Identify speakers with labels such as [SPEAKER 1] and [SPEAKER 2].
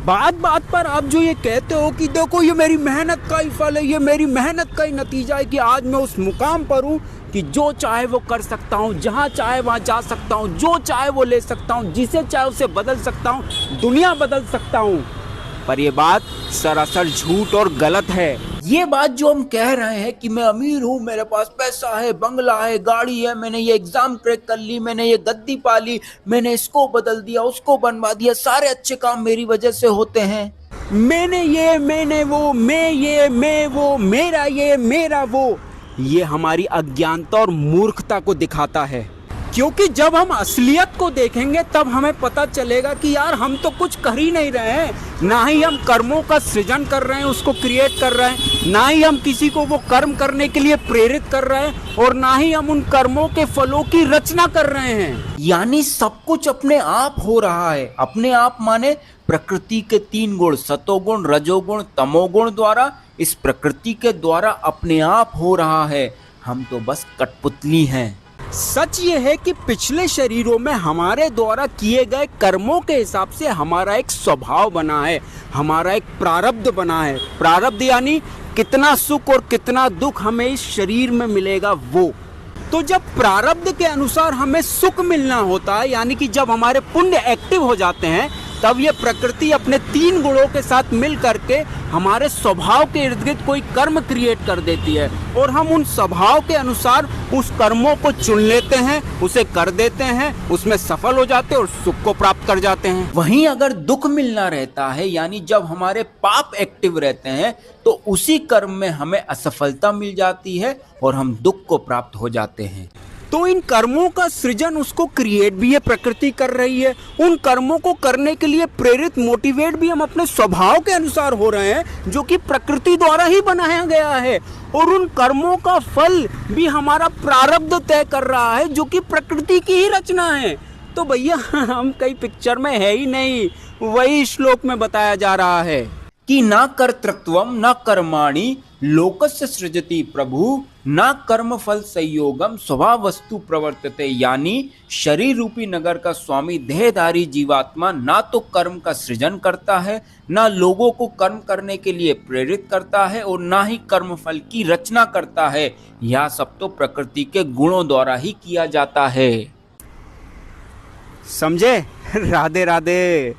[SPEAKER 1] बात बात पर आप जो ये कहते हो कि देखो ये मेरी मेहनत का ही फल है, ये मेरी मेहनत का ही नतीजा है कि आज मैं उस मुकाम पर हूँ कि जो चाहे वो कर सकता हूँ, जहाँ चाहे वहाँ जा सकता हूँ, जो चाहे वो ले सकता हूँ, जिसे चाहे उसे बदल सकता हूँ, दुनिया बदल सकता हूँ। पर ये बात सरासर झूठ और गलत है। ये बात जो हम कह रहे हैं कि मैं अमीर हूँ, मेरे पास पैसा है, बंगला है, गाड़ी है, मैंने ये एग्जाम क्रैक कर ली, मैंने ये गद्दी पा ली, मैंने इसको बदल दिया, उसको बनवा दिया, सारे अच्छे काम मेरी वजह से होते हैं, मैंने ये, मैंने वो, मैं ये, मैं वो, मेरा ये, मेरा वो, ये हमारी अज्ञानता और मूर्खता को दिखाता है। क्योंकि जब हम असलियत को देखेंगे तब हमें पता चलेगा कि यार हम तो कुछ कर ही नहीं रहे हैं, ना ही हम कर्मों का सृजन कर रहे हैं, उसको क्रिएट कर रहे हैं, ना ही हम किसी को वो कर्म करने के लिए प्रेरित कर रहे हैं, और ना ही हम उन कर्मों के फलों की रचना कर रहे हैं। यानी सब कुछ अपने आप हो रहा है। अपने आप माने प्रकृति के 3 गुण, सतोगुण, रजोगुण, तमोगुण द्वारा, इस प्रकृति के द्वारा अपने आप हो रहा है। हम तो बस कठपुतली हैं। सच ये है कि पिछले शरीरों में हमारे द्वारा किए गए कर्मों के हिसाब से हमारा एक स्वभाव बना है, हमारा एक प्रारब्ध बना है। प्रारब्ध यानी कितना सुख और कितना दुख हमें इस शरीर में मिलेगा वो। तो जब प्रारब्ध के अनुसार हमें सुख मिलना होता है, यानी कि जब हमारे पुण्य एक्टिव हो जाते हैं, तब ये प्रकृति अपने 3 गुणों के साथ मिल करके हमारे स्वभाव के इर्द गिर्द कोई कर्म क्रिएट कर देती है, और हम उन स्वभाव के अनुसार उस कर्मों को चुन लेते हैं, उसे कर देते हैं, उसमें सफल हो जाते हैं और सुख को प्राप्त कर जाते हैं। वहीं अगर दुख मिलना रहता है, यानी जब हमारे पाप एक्टिव रहते हैं, तो उसी कर्म में हमें असफलता मिल जाती है और हम दुख को प्राप्त हो जाते हैं। तो इन कर्मों का सृजन, उसको क्रिएट भी ये प्रकृति कर रही है। उन कर्मों को करने के लिए प्रेरित, मोटिवेट भी हम अपने स्वभाव के अनुसार हो रहे हैं, जो कि प्रकृति द्वारा ही बनाया गया है। और उन कर्मों का फल भी हमारा प्रारब्ध तय कर रहा है, जो कि प्रकृति की ही रचना है। तो भैया हम कई पिक्चर में है ही नहीं, वही श्लोक में बताया जा रहा है कि ना कर्तृत्वम न कर्माणि लोकस्य सृजति प्रभु, ना कर्म फल संयोगम स्वभाव वस्तु प्रवर्तते। यानी शरीर रूपी नगर का स्वामी देहधारी जीवात्मा ना तो कर्म का सृजन करता है, ना लोगों को कर्म करने के लिए प्रेरित करता है, और ना ही कर्म फल की रचना करता है। यह सब तो प्रकृति के गुणों द्वारा ही किया जाता है। समझे? राधे राधे।